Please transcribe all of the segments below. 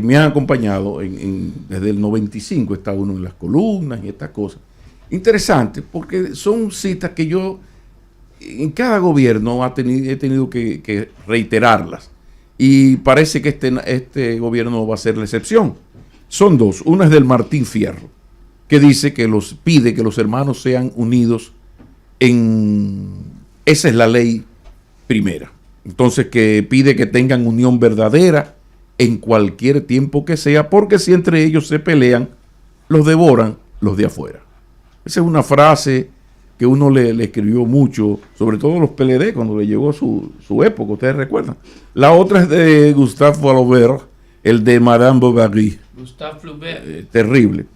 me han acompañado desde el 95, está uno en las columnas y estas cosas. Interesante, porque son citas que yo en cada gobierno he tenido que reiterarlas. Y parece que este gobierno va a ser la excepción. Son dos. Una es del Martín Fierro, que dice que pide que los hermanos sean unidos esa es la ley primera. Entonces, que pide que tengan unión verdadera en cualquier tiempo que sea, porque si entre ellos se pelean, los devoran los de afuera. Esa es una frase que uno le escribió mucho, sobre todo a los PLD, cuando le llegó su época, ustedes recuerdan. La otra es de Gustave Flaubert, el de Madame Bovary. Gustave Flaubert. Terrible.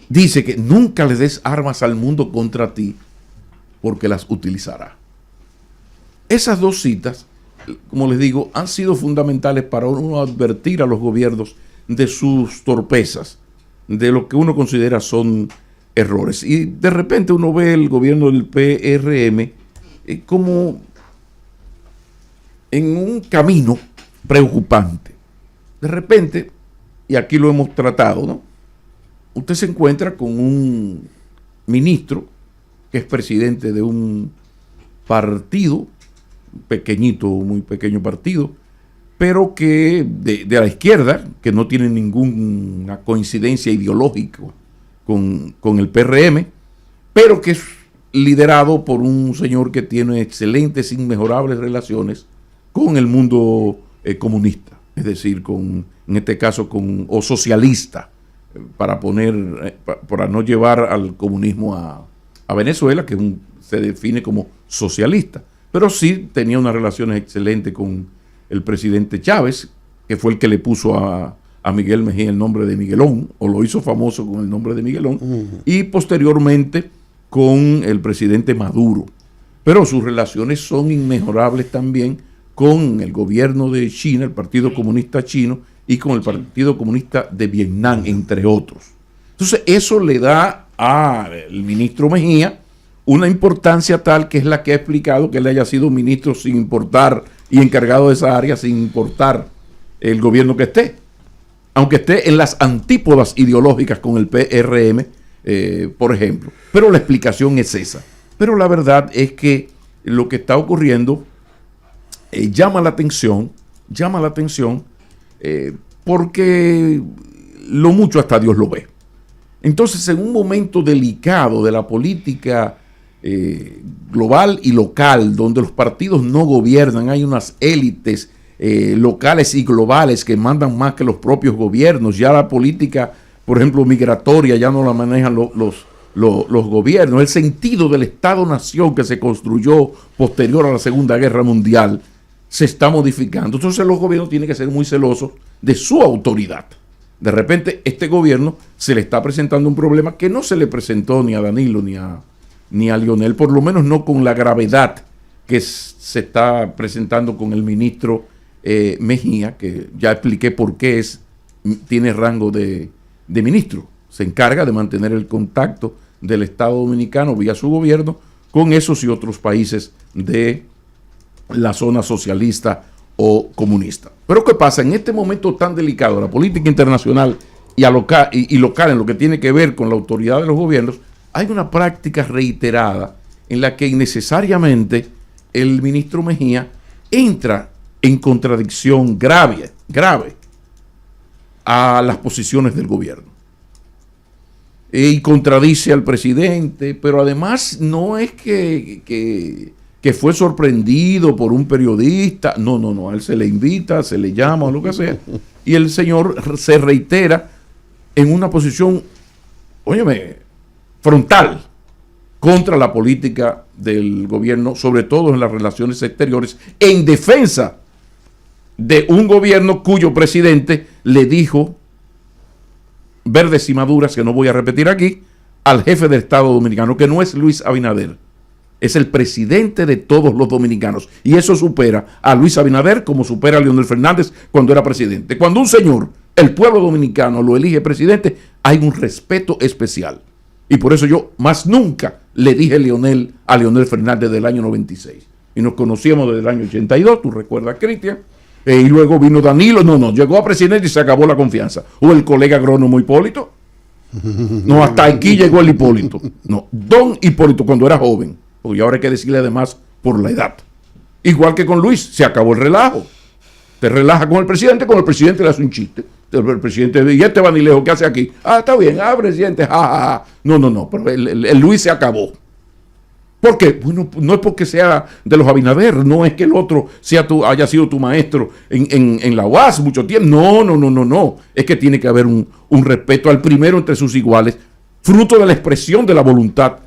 Dice que nunca le des armas al mundo contra ti, porque las utilizará. Esas dos citas, como les digo, han sido fundamentales para uno advertir a los gobiernos de sus torpezas, de lo que uno considera son errores. Y de repente uno ve el gobierno del PRM como en un camino preocupante. De repente, y aquí lo hemos tratado, ¿no? Usted se encuentra con un ministro que es presidente de un partido, pequeñito, muy pequeño partido, pero que de la izquierda, que no tiene ninguna coincidencia ideológica con el PRM, pero que es liderado por un señor que tiene excelentes, inmejorables relaciones con el mundo comunista, es decir, en este caso o socialista, para no llevar al comunismo a Venezuela, que se define como socialista, pero sí tenía unas relaciones excelentes con el presidente Chávez, que fue el que le puso a Miguel Mejía el nombre de Miguelón, o lo hizo famoso con el nombre de Miguelón, y posteriormente con el presidente Maduro. Pero sus relaciones son inmejorables también con el gobierno de China, el Partido Comunista Chino, y con el Partido Comunista de Vietnam, entre otros. Entonces, eso le da al ministro Mejía una importancia tal, que es la que ha explicado que él haya sido ministro sin importar y encargado de esa área sin importar el gobierno que esté, aunque esté en las antípodas ideológicas con el PRM, por ejemplo. Pero la explicación es esa. Pero la verdad es que lo que está ocurriendo llama la atención, porque lo mucho hasta Dios lo ve. Entonces, en un momento delicado de la política global y local, donde los partidos no gobiernan, hay unas élites locales y globales que mandan más que los propios gobiernos. Ya la política, por ejemplo, migratoria, ya no la manejan los gobiernos. El sentido del Estado-Nación que se construyó posterior a la Segunda Guerra Mundial se está modificando. Entonces los gobiernos tienen que ser muy celosos de su autoridad. De repente, este gobierno se le está presentando un problema que no se le presentó ni a Danilo ni a Leonel, por lo menos no con la gravedad que se está presentando con el ministro Mejía, que ya expliqué por qué tiene rango de ministro. Se encarga de mantener el contacto del Estado Dominicano vía su gobierno con esos y otros países de la zona socialista o comunista. Pero ¿qué pasa? En este momento tan delicado de la política internacional y local en lo que tiene que ver con la autoridad de los gobiernos, hay una práctica reiterada en la que innecesariamente el ministro Mejía entra en contradicción grave a las posiciones del gobierno. Y contradice al presidente, pero además no es que fue sorprendido por un periodista. No, a él se le invita, se le llama o lo que sea. Y el señor se reitera en una posición, frontal contra la política del gobierno, sobre todo en las relaciones exteriores, en defensa de un gobierno cuyo presidente le dijo verdes y maduras, que no voy a repetir aquí, al jefe del Estado Dominicano, que no es Luis Abinader, es el presidente de todos los dominicanos. Y eso supera a Luis Abinader como supera a Leonel Fernández cuando era presidente. Cuando un señor, el pueblo dominicano, lo elige presidente, hay un respeto especial. Y por eso yo más nunca le dije a Leonel Fernández del año 96. Y nos conocíamos desde el año 82, tú recuerdas, Cristian. y luego vino Danilo. No, llegó a presidente y se acabó la confianza. O el colega agrónomo Hipólito. No, hasta aquí llegó el Hipólito. No, don Hipólito cuando era joven. Porque ahora hay que decirle además por la edad. Igual que con Luis, se acabó el relajo. Te relaja con el presidente le hace un chiste. El presidente, ¿y este Vanilejo qué hace aquí? Está bien, presidente, ja. No, pero el Luis se acabó. ¿Por qué? Bueno, no es porque sea de los Abinader, no es que el otro haya sido tu maestro en la UAS mucho tiempo. No. Es que tiene que haber un respeto al primero entre sus iguales, fruto de la expresión de la voluntad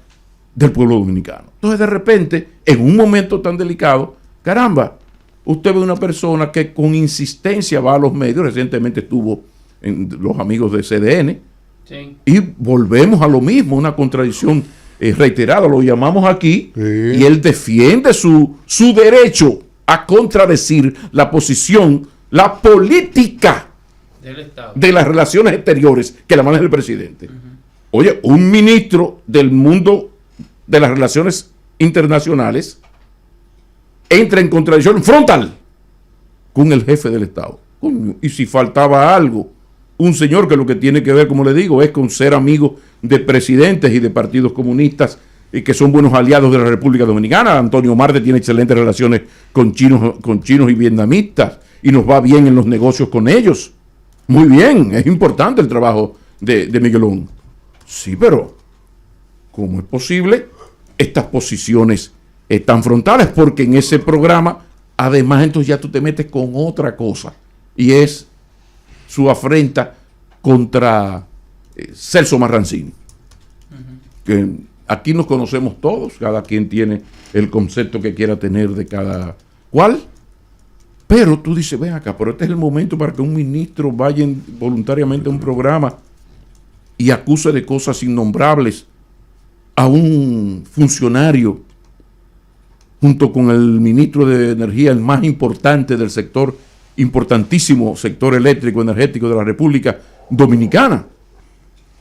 del pueblo dominicano. Entonces, de repente, en un momento tan delicado, caramba, usted ve una persona que con insistencia va a los medios, recientemente estuvo en los amigos de CDN, sí. Y volvemos a lo mismo, una contradicción reiterada, lo llamamos aquí, sí. Y él defiende su derecho a contradecir la posición, la política del Estado, de las relaciones exteriores que la maneja el presidente. Oye, un ministro del mundo de las relaciones internacionales entra en contradicción frontal con el jefe del Estado. Y si faltaba algo, un señor que lo que tiene que ver, como le digo, es con ser amigo de presidentes y de partidos comunistas y que son buenos aliados de la República Dominicana. Antonio Marte tiene excelentes relaciones con chinos y vietnamitas y nos va bien en los negocios con ellos. Muy bien, es importante el trabajo de Miguelón. Sí, pero ¿cómo es posible estas posiciones tan frontales? Porque en ese programa, además, entonces ya tú te metes con otra cosa, y es su afrenta contra Celso Marrancini. Que aquí nos conocemos todos, cada quien tiene el concepto que quiera tener de cada cual, pero tú dices, ven acá, pero este es el momento para que un ministro vaya voluntariamente a un programa y acuse de cosas innombrables a un funcionario junto con el ministro de Energía, el más importante del sector, importantísimo sector eléctrico energético de la República Dominicana.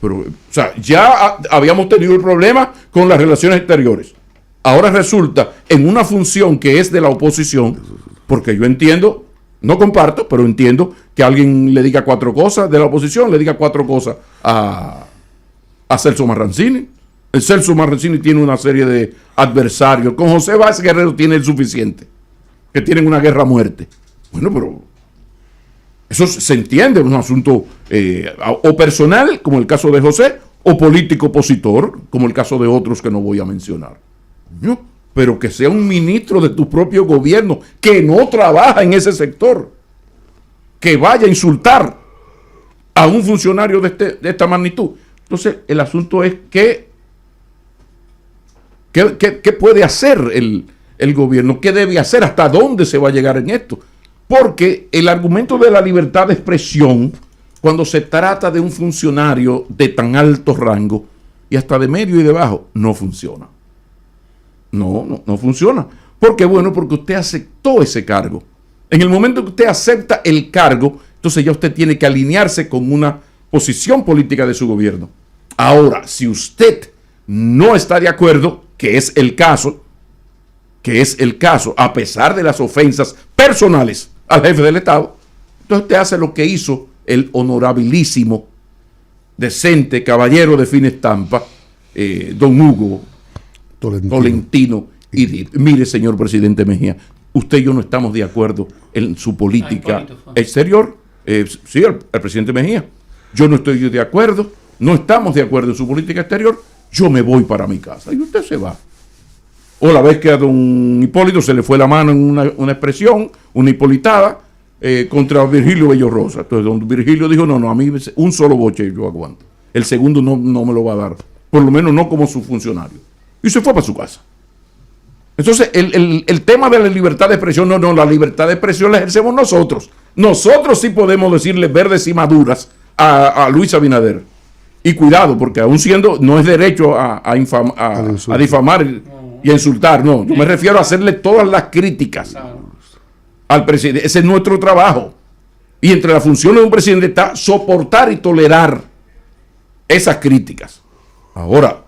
Pero, o sea, ya habíamos tenido el problema con las relaciones exteriores. Ahora resulta en una función que es de la oposición, porque yo entiendo, no comparto, pero entiendo que alguien le diga 4 cosas de la oposición, le diga 4 cosas a Celso Marrancini. El Celso Marrancini tiene una serie de adversarios. Con José Vázquez Guerrero tiene el suficiente, que tienen una guerra a muerte. Bueno, pero eso se entiende, un asunto o personal, como el caso de José, o político opositor, como el caso de otros que no voy a mencionar. ¿No? Pero que sea un ministro de tu propio gobierno que no trabaja en ese sector, que vaya a insultar a un funcionario de esta magnitud. Entonces, el asunto es ¿qué puede hacer el gobierno? ¿Qué debe hacer? ¿Hasta dónde se va a llegar en esto? Porque el argumento de la libertad de expresión, cuando se trata de un funcionario de tan alto rango y hasta de medio y de bajo, no funciona. No funciona. ¿Por qué? Bueno, porque usted aceptó ese cargo. En el momento que usted acepta el cargo, entonces ya usted tiene que alinearse con una posición política de su gobierno. Ahora, si usted no está de acuerdo, que es el caso, a pesar de las ofensas personales al jefe del Estado, entonces usted hace lo que hizo el honorabilísimo, decente caballero de fina estampa, don Hugo Tolentino Idir. Mire, señor presidente Mejía, usted y yo no estamos de acuerdo en su política exterior. Sí, el presidente Mejía. Yo no estoy de acuerdo, no estamos de acuerdo en su política exterior, yo me voy para mi casa. Y usted se va. O la vez que a don Hipólito se le fue la mano en una expresión, una hipolitada, contra Virgilio Bello Rosa. Entonces don Virgilio dijo, no, a mí un solo boche yo aguanto. El segundo no me lo va a dar. Por lo menos no como su funcionario. Y se fue para su casa. Entonces, el tema de la libertad de expresión, no, la libertad de expresión la ejercemos nosotros. Nosotros sí podemos decirle verdes y maduras a Luis Abinader. Y cuidado, porque aún siendo, no es derecho a difamar y a insultar, no. Yo me refiero a hacerle todas las críticas al presidente. Ese es nuestro trabajo. Y entre las funciones de un presidente está soportar y tolerar esas críticas. Ahora,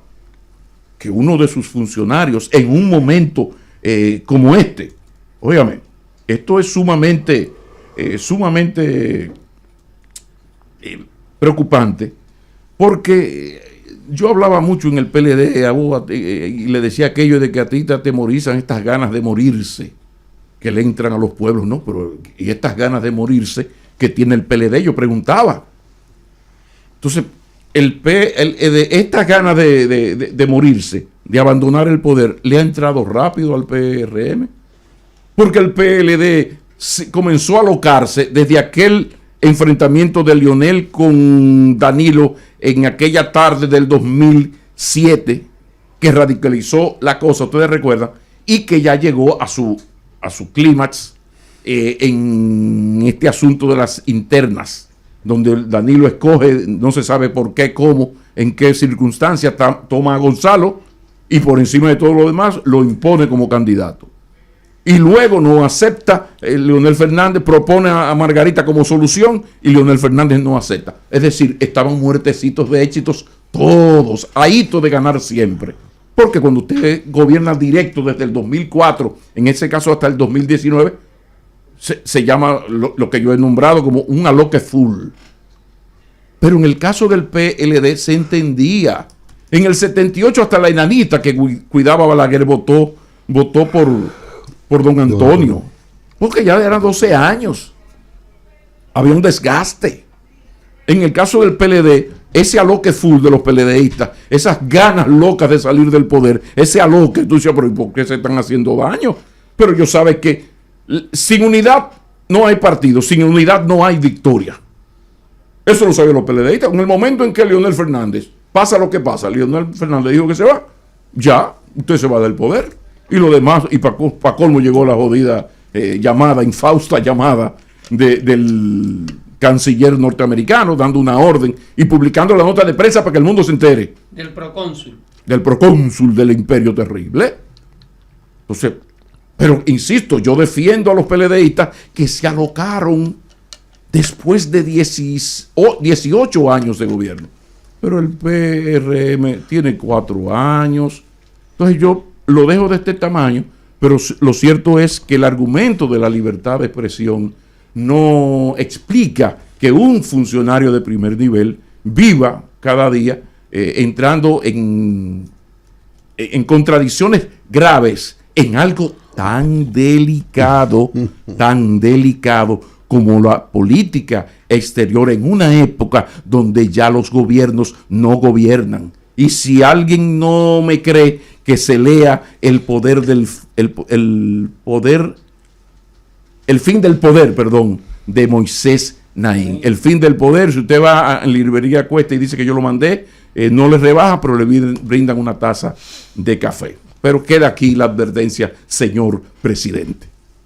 que uno de sus funcionarios en un momento como este, óigame, esto es sumamente sumamente preocupante, porque yo hablaba mucho en el PLD y le decía aquello de que a ti te atemorizan estas ganas de morirse que le entran a los pueblos, ¿no? Pero y estas ganas de morirse que tiene el PLD, yo preguntaba. Entonces, estas ganas de morirse, de abandonar el poder, ¿le ha entrado rápido al PRM? Porque el PLD comenzó a alocarse desde aquel enfrentamiento de Leonel con Danilo en aquella tarde del 2007, que radicalizó la cosa, ustedes recuerdan, y que ya llegó a su clímax en este asunto de las internas, donde Danilo escoge, no se sabe por qué, cómo, en qué circunstancias, toma a Gonzalo y por encima de todo lo demás lo impone como candidato. Y luego no acepta, Leonel Fernández propone a Margarita como solución y Leonel Fernández no acepta. Es decir, estaban muertecitos de éxitos todos, ahitos de ganar siempre. Porque cuando usted gobierna directo desde el 2004, en ese caso hasta el 2019, se llama lo que yo he nombrado como un aloque full. Pero en el caso del PLD se entendía. En el 78 hasta la enanita que cuidaba a Balaguer votó por don Antonio. Porque ya eran 12 años. Había un desgaste. En el caso del PLD, ese aloque full de los PLDistas, esas ganas locas de salir del poder, ese aloque, tú dices, pero ¿por qué se están haciendo daño? Pero ellos saben que sin unidad no hay partido, sin unidad no hay victoria. Eso lo saben los PLDistas. En el momento en que Leonel Fernández pasa lo que pasa, Leonel Fernández dijo que se va, ya, usted se va del poder. Y lo demás, y para colmo llegó la jodida llamada, infausta llamada del canciller norteamericano, dando una orden y publicando la nota de prensa para que el mundo se entere. Del procónsul. Del procónsul del imperio terrible. Entonces, pero insisto, yo defiendo a los PLDistas que se alocaron después de 18 años de gobierno. Pero el PRM tiene 4 años. Entonces yo lo dejo de este tamaño, pero lo cierto es que el argumento de la libertad de expresión no explica que un funcionario de primer nivel viva cada día entrando en contradicciones graves en algo tan delicado como la política exterior en una época donde ya los gobiernos no gobiernan. Y si alguien no me cree, que se lea el fin del poder, de Moisés Naín. El fin del poder, si usted va a la librería Cuesta y dice que yo lo mandé, no le rebaja, pero le brindan una taza de café. Pero queda aquí la advertencia, señor presidente.